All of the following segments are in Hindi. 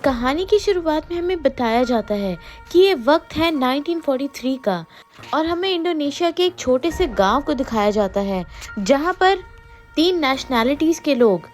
कहानी की शुरुआत में हमें बताया जाता है कि ये वक्त है 1943 का और हमें इंडोनेशिया के एक छोटे से गांव को दिखाया जाता है जहां पर 3 नेशनैलिटीज़ के लोग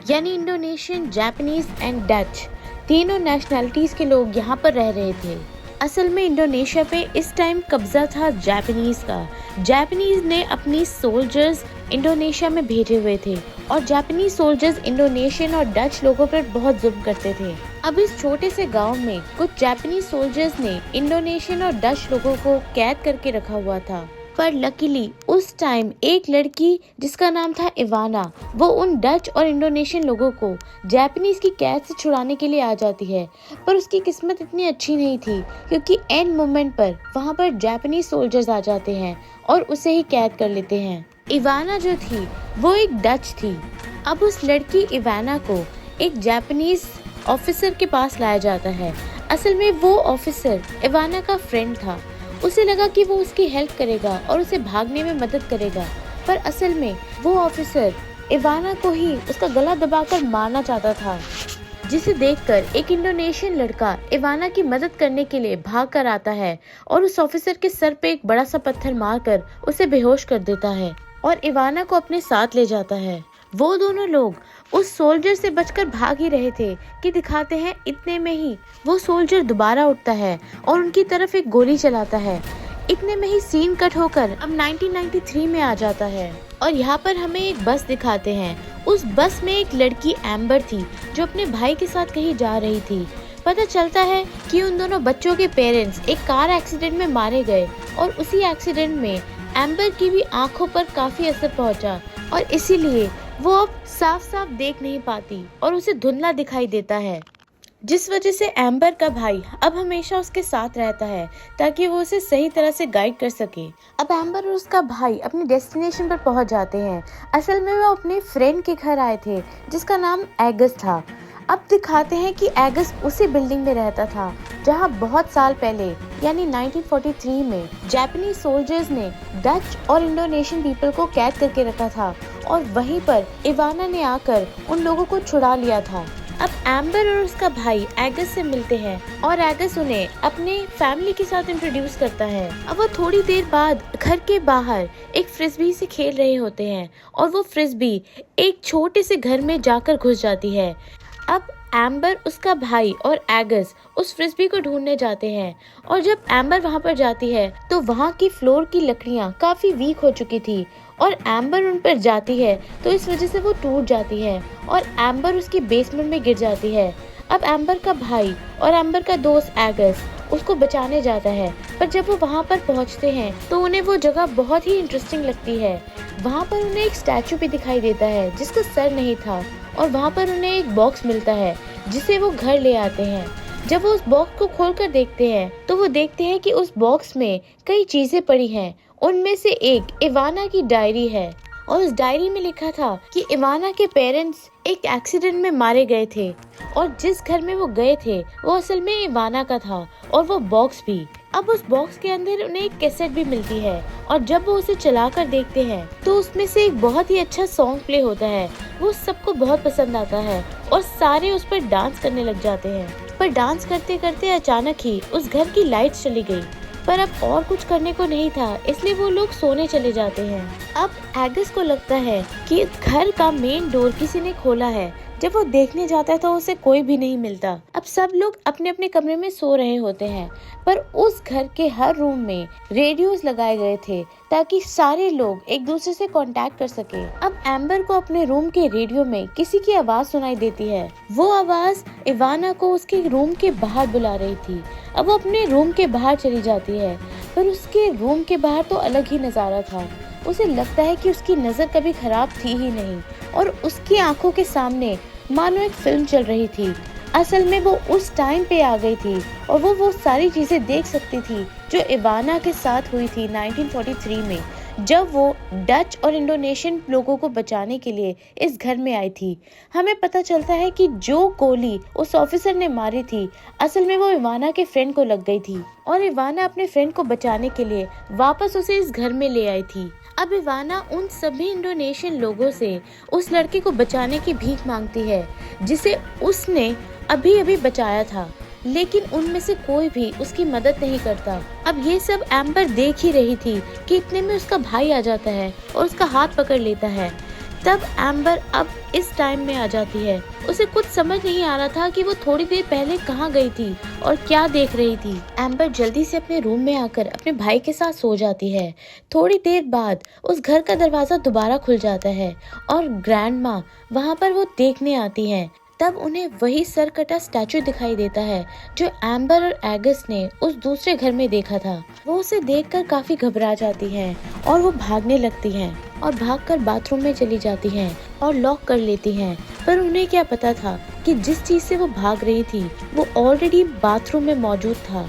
यानी इंडोनेशियन, जापानीज एंड डच, तीनों नेशनैलिटीज़ के लोग यहाँ पर रह रहे थे। असल में इंडोनेशिया पे इस टाइम कब्जा था जापानीज का। जापानीज ने अपनी सोल्जर्स इंडोनेशिया में भेजे हुए थे और जापानीज सोल्जर्स इंडोनेशियन और डच लोगों पर बहुत जुल्म करते थे। अब इस छोटे से गांव में कुछ जापानीज सोल्जर्स ने इंडोनेशियन और डच लोगों को कैद करके रखा हुआ था, पर लकीली उस टाइम एक लड़की जिसका नाम था इवाना, वो उन डच और इंडोनेशियन लोगों को जापानीज की कैद से छुड़ाने के लिए आ जाती है। पर उसकी किस्मत इतनी अच्छी नहीं थी क्योंकि एंड मोमेंट पर वहाँ पर जापानीज सोल्जर्स आ जाते हैं और उसे ही कैद कर लेते हैं। इवाना जो थी वो एक डच थी। अब उस लड़की इवाना को एक जापानीज ऑफिसर के पास लाया जाता है। असल में वो ऑफिसर इवाना का फ्रेंड था। उसे लगा कि वो उसकी हेल्प करेगा और उसे भागने में मदद करेगा, पर असल में वो ऑफिसर इवाना को ही उसका गला दबाकर मारना चाहता था, जिसे देखकर एक इंडोनेशियन लड़का इवाना की मदद करने के लिए भाग कर आता है और उस ऑफिसर के सर पे एक बड़ा सा पत्थर मारकर उसे बेहोश कर देता है और इवाना को अपने साथ ले जाता है। वो दोनों लोग उस सोल्जर से बचकर भाग ही रहे थे कि दिखाते हैं इतने में ही वो सोल्जर दोबारा उठता है और उनकी तरफ एक गोली चलाता है। इतने में ही सीन कट होकर अब 1993 में आ जाता है और यहाँ पर हमें एक बस दिखाते हैं। उस बस में एक लड़की एम्बर थी जो अपने भाई के साथ कहीं जा रही थी। पता चलता है कि उन दोनों बच्चों के पेरेंट्स एक कार एक्सीडेंट में मारे गए और उसी एक्सीडेंट में एम्बर की भी आंखों पर काफी असर पहुंचा और इसीलिए वो अब साफ साफ देख नहीं पाती और उसे धुंधला दिखाई देता है, जिस वजह से एम्बर का भाई अब हमेशा उसके साथ रहता है ताकि वो उसे सही तरह से गाइड कर सके। अब एम्बर और उसका भाई अपने डेस्टिनेशन पर पहुंच जाते हैं। असल में वो अपने फ्रेंड के घर आए थे जिसका नाम एगस था। अब दिखाते हैं कि एगस उसी बिल्डिंग में रहता था जहां बहुत साल पहले यानी 1943 में जापानीज सोल्जर्स ने डच और इंडोनेशियन पीपल को कैद करके रखा था और वहीं पर इवाना ने आकर उन लोगों को छुड़ा लिया था। अब एम्बर और उसका भाई एगस से मिलते हैं और एगस उन्हें अपने फैमिली के साथ इंट्रोड्यूस करता है। अब वो थोड़ी देर बाद घर के बाहर एक फ्रिस्बी से खेल रहे होते हैं और वो फ्रिस्बी एक छोटे से घर में जाकर घुस जाती है। अब एम्बर, उसका भाई और एगस उस फ्रिस्बी को ढूंढने जाते हैं और जब एम्बर वहां पर जाती है तो वहां की फ्लोर की लकड़ियां काफी वीक हो चुकी थी और एम्बर उन पर जाती है तो इस वजह से वो टूट जाती है और एम्बर उसकी बेसमेंट में गिर जाती है। अब एम्बर का भाई और एम्बर का दोस्त एगस उसको बचाने जाता है, पर जब वो वहाँ पर पहुँचते हैं तो उन्हें वो जगह बहुत ही इंटरेस्टिंग लगती है। वहाँ पर उन्हें एक स्टैचू भी दिखाई देता है जिसका सर नहीं था और वहाँ पर उन्हें एक बॉक्स मिलता है जिसे वो घर ले आते हैं। जब वो उस बॉक्स को खोलकर देखते हैं तो वो देखते हैं कि उस बॉक्स में कई चीजें पड़ी हैं। उनमें से एक इवाना की डायरी है और उस डायरी में लिखा था कि इवाना के पेरेंट्स एक एक्सीडेंट में मारे गए थे और जिस घर में वो गए थे वो असल में इवाना का था और वो बॉक्स भी। अब उस बॉक्स के अंदर उन्हें एक कैसेट भी मिलती है और जब वो उसे चलाकर देखते हैं तो उसमें से एक बहुत ही अच्छा सॉन्ग प्ले होता है। वो सबको बहुत पसंद आता है और सारे उस पर डांस करने लग जाते हैं। पर डांस करते करते अचानक ही उस घर की लाइट्स चली गई, पर अब और कुछ करने को नहीं था इसलिए वो लोग सोने चले जाते हैं। अब एगस को लगता है कि घर का मेन डोर किसी ने खोला है। जब वो देखने जाता है तो उसे कोई भी नहीं मिलता। अब सब लोग अपने अपने कमरे में सो रहे होते हैं, पर उस घर के हर रूम में रेडियोस लगाए गए थे ताकि सारे लोग एक दूसरे से कांटेक्ट कर सके। अब एम्बर को अपने रूम के रेडियो में किसी की आवाज सुनाई देती है। वो आवाज इवाना को उसके रूम के बाहर बुला रही थी। अब वो अपने रूम के बाहर चली जाती है, पर उसके रूम के बाहर तो अलग ही नजारा था। उसे लगता है कि उसकी नजर कभी खराब थी ही नहीं और उसकी आंखों के सामने मानो एक फिल्म चल रही थी। असल में वो उस टाइम पे आ गई थी और वो सारी चीजें देख सकती थी जो इवाना के साथ हुई थी 1943 में, जब वो डच और इंडोनेशियन लोगों को बचाने के लिए इस घर में आई थी। हमें पता चलता है कि जो गोली उस ऑफिसर ने मारी थी असल में वो इवाना के फ्रेंड को लग गई थी और इवाना अपने फ्रेंड को बचाने के लिए वापस उसे इस घर में ले आई थी। अब इवाना उन सभी इंडोनेशियन लोगों से उस लड़के को बचाने की भीख मांगती है जिसे उसने अभी अभी बचाया था, लेकिन उनमें से कोई भी उसकी मदद नहीं करता। अब ये सब एम्बर देख ही रही थी कि इतने में उसका भाई आ जाता है और उसका हाथ पकड़ लेता है। तब एम्बर अब इस टाइम में आ जाती है। उसे कुछ समझ नहीं आ रहा था कि वो थोड़ी देर पहले कहाँ गई थी और क्या देख रही थी। एम्बर जल्दी से अपने रूम में आकर अपने भाई के साथ सो जाती है। थोड़ी देर बाद उस घर का दरवाजा दोबारा खुल जाता है और ग्रैंड माँ वहाँ पर वो देखने आती है। तब उन्हें वही सर कटा स्टैचू दिखाई देता है जो एम्बर और एगस ने उस दूसरे घर में देखा था। वो उसे देखकर काफी घबरा जाती हैं और वो भागने लगती हैं और भागकर बाथरूम में चली जाती हैं और लॉक कर लेती हैं। पर उन्हें क्या पता था कि जिस चीज से वो भाग रही थी वो ऑलरेडी बाथरूम में मौजूद था।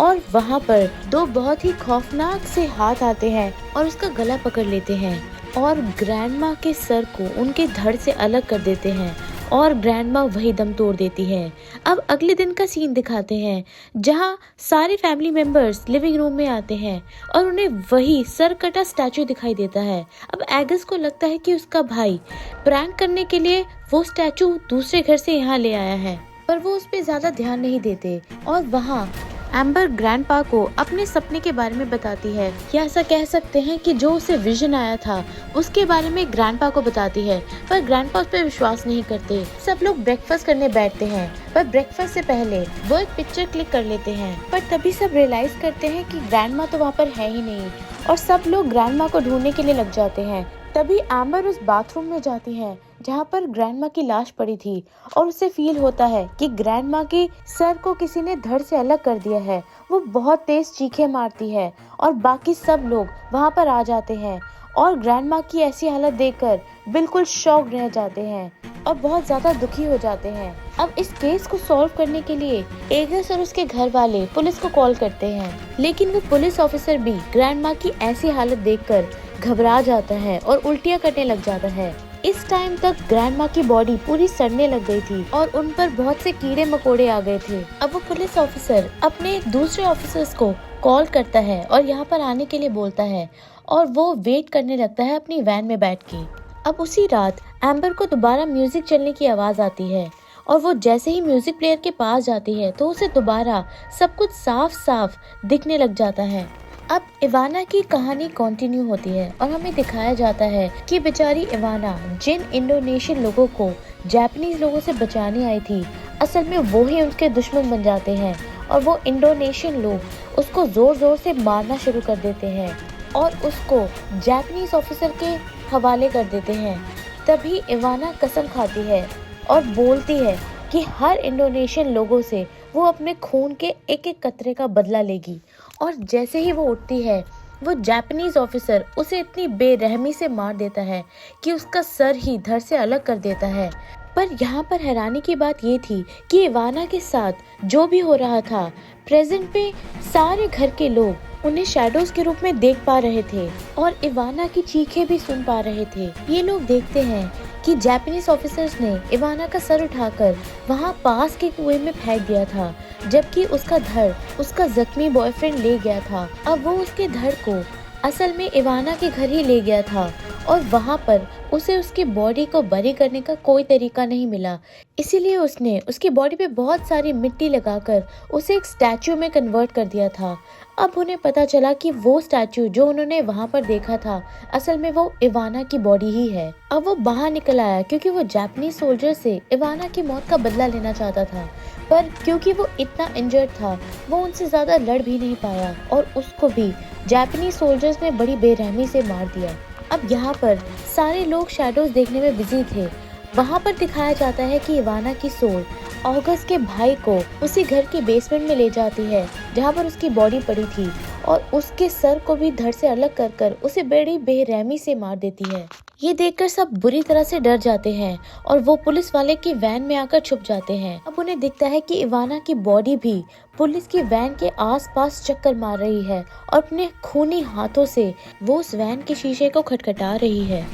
और वहाँ पर दो बहुत ही खौफनाक से हाथ आते हैं और उसका गला पकड़ लेते हैं और ग्रैंडमा के सर को उनके धड़ से अलग कर देते हैं और ग्रैंडमा वही दम तोड़ देती है। अब अगले दिन का सीन दिखाते हैं जहाँ सारे फैमिली मेंबर्स लिविंग रूम में आते हैं और उन्हें वही सर कटा स्टैचू दिखाई देता है। अब एगस को लगता है कि उसका भाई प्रैंक करने के लिए वो स्टैचू दूसरे घर से यहाँ ले आया है, पर वो उस पर ज्यादा ध्यान नहीं देते। और वहाँ एम्बर ग्रैंडपा को अपने सपने के बारे में बताती है, या ऐसा कह सकते हैं कि जो उसे विजन आया था उसके बारे में ग्रैंडपा को बताती है, पर ग्रैंडपा उस पर विश्वास नहीं करते। सब लोग ब्रेकफास्ट करने बैठते हैं, पर ब्रेकफास्ट से पहले वो एक पिक्चर क्लिक कर लेते हैं। पर तभी सब रियलाइज करते हैं कि ग्रैंडमा तो वहाँ पर है ही नहीं और सब लोग ग्रैंडमा को ढूंढने के लिए लग जाते हैं। तभी एम्बर उस बाथरूम में जाती है जहाँ पर ग्रैंडमा की लाश पड़ी थी और उसे फील होता है कि ग्रैंडमा के सर को किसी ने धड़ से अलग कर दिया है। वो बहुत तेज चीखें मारती है और बाकी सब लोग वहाँ पर आ जाते हैं और ग्रैंडमा की ऐसी हालत देखकर बिल्कुल शॉक रह जाते हैं और बहुत ज्यादा दुखी हो जाते हैं। अब इस केस को सॉल्व करने के लिए एगस और उसके घर वाले पुलिस को कॉल करते हैं, लेकिन वो पुलिस ऑफिसर भी ग्रैंडमा की ऐसी हालत देखकर घबरा जाता है और उल्टियाँ करने लग जाता है। इस टाइम तक ग्रैंडमा की बॉडी पूरी सड़ने लग गई थी और उन पर बहुत से कीड़े मकोड़े आ गए थे। अब वो पुलिस ऑफिसर अपने दूसरे ऑफिसर्स को कॉल करता है और यहाँ पर आने के लिए बोलता है और वो वेट करने लगता है अपनी वैन में बैठ के। अब उसी रात एम्बर को दोबारा म्यूजिक चलने की आवाज आती है और वो जैसे ही म्यूजिक प्लेयर के पास जाती है तो उसे दोबारा सब कुछ साफ साफ दिखने लग जाता है। अब इवाना की कहानी कंटिन्यू होती है और हमें दिखाया जाता है कि बेचारी इवाना जिन इंडोनेशियन लोगों को जापानीज लोगों से बचाने आई थी, असल में वो ही उनके दुश्मन बन जाते हैं और वो इंडोनेशियन लोग उसको जोर जोर से मारना शुरू कर देते हैं और उसको जापानीज ऑफिसर के हवाले कर देते हैं। तभी इवाना कसम खाती है और बोलती है कि हर इंडोनेशियन लोगों से वो अपने खून के एक एक कतरे का बदला लेगी। और जैसे ही वो उठती है वो जापानीज ऑफिसर उसे इतनी बेरहमी से मार देता है कि उसका सर ही धड़ से अलग कर देता है। पर यहाँ पर हैरानी की बात ये थी कि इवाना के साथ जो भी हो रहा था प्रेजेंट पे सारे घर के लोग उन्हें शैडोज के रूप में देख पा रहे थे और इवाना की चीखें भी सुन पा रहे थे। ये लोग देखते हैं कि जापानीज ऑफिसर्स ने इवाना का सर उठाकर वहाँ पास के कुएं में फेंक दिया था, जबकि उसका धड़ उसका जख्मी बॉयफ्रेंड ले गया था। अब वो उसके धड़ को असल में इवाना के घर ही ले गया था और वहाँ पर उसे उसकी बॉडी को बरी करने का कोई तरीका नहीं मिला, इसीलिए उसने उसकी बॉडी पे बहुत सारी मिट्टी लगाकर उसे एक स्टैचू में कन्वर्ट कर दिया था। अब उन्हें पता चला कि वो स्टैचू जो उन्होंने वहाँ पर देखा था असल में वो इवाना की बॉडी ही है। अब वो बाहर निकल आया क्योंकि वो जापानीज सोल्जर से इवाना की मौत का बदला लेना चाहता था, पर क्योंकि वो इतना इंजर्ड था वो उनसे ज्यादा लड़ भी नहीं पाया और उसको भी जापानीज सोल्जर्स ने बड़ी बेरहमी से मार दिया। अब यहाँ पर सारे लोग शैडोज देखने में बिजी थे। वहाँ पर दिखाया जाता है कि इवाना की सोल ऑगस्ट के भाई को उसी घर के बेसमेंट में ले जाती है जहाँ पर उसकी बॉडी पड़ी थी और उसके सर को भी धड़ से अलग कर कर उसे बड़ी बेरहमी से मार देती है। ये देखकर सब बुरी तरह से डर जाते हैं और वो पुलिस वाले की वैन में आकर छुप जाते हैं। अब उन्हें दिखता है कि इवाना की बॉडी भी पुलिस की वैन के आसपास चक्कर मार रही है और अपने खूनी हाथों से वो उस वैन के शीशे को खटखटा रही है।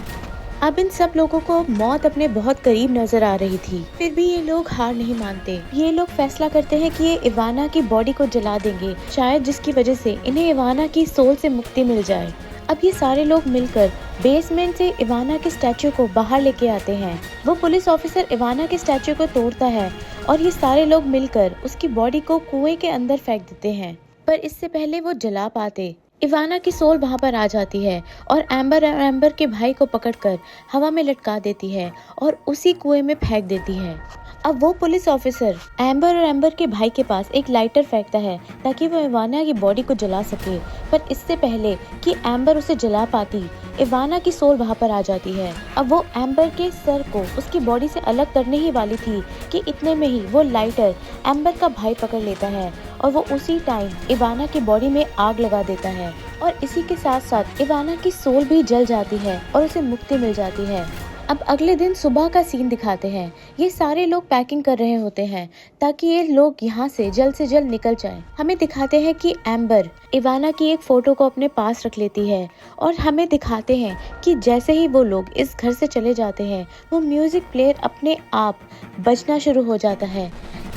अब इन सब लोगों को मौत अपने बहुत करीब नजर आ रही थी, फिर भी ये लोग हार नहीं मानते। ये लोग फैसला करते हैं कि ये इवाना की बॉडी को जला देंगे, शायद जिसकी वजह से इन्हें इवाना की सोल से मुक्ति मिल जाए। अब ये सारे लोग मिलकर बेसमेंट से इवाना के स्टैचू को बाहर लेके आते हैं। वो पुलिस ऑफिसर इवाना के स्टैचू को तोड़ता है और ये सारे लोग मिलकर उसकी बॉडी को कुएं के अंदर फेंक देते हैं, पर इससे पहले वो जला पाते। इवाना की सोल वहां पर आ जाती है और एम्बर के भाई को पकड़कर हवा में लटका देती है और उसी कुएं में फेंक देती है। अब वो पुलिस ऑफिसर एम्बर के भाई के पास एक लाइटर फेंकता है ताकि वो इवाना की बॉडी को जला सके, पर इससे पहले कि एम्बर उसे जला पाती, इवाना की सोल वहां पर आ जाती है। अब वो एम्बर के सर को उसकी बॉडी से अलग करने ही वाली थी कि इतने में ही वो लाइटर एम्बर का भाई पकड़ लेता है और वो उसी टाइम इवाना की बॉडी में आग लगा देता है और इसी के साथ साथ इवाना की सोल भी जल जाती है और उसे मुक्ति मिल जाती है। अब अगले दिन सुबह का सीन दिखाते हैं। ये सारे लोग पैकिंग कर रहे होते हैं ताकि ये लोग यहाँ से जल्द निकल जाएं। हमें दिखाते हैं कि एम्बर इवाना की एक फोटो को अपने पास रख लेती है और हमें दिखाते हैं कि जैसे ही वो लोग इस घर से चले जाते हैं, वो म्यूजिक प्लेयर अपने आप बजना शुरू हो जाता है।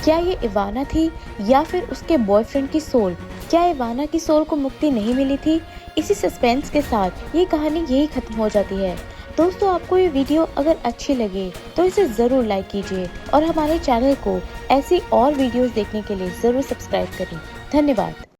क्या ये इवाना थी या फिर उसके बॉयफ्रेंड की सोल? क्या इवाना की सोल को मुक्ति नहीं मिली थी? इसी सस्पेंस के साथ ये कहानी यही खत्म हो जाती है। दोस्तों, आपको ये वीडियो अगर अच्छी लगे तो इसे ज़रूर लाइक कीजिए और हमारे चैनल को ऐसी और वीडियोस देखने के लिए ज़रूर सब्सक्राइब करें। धन्यवाद।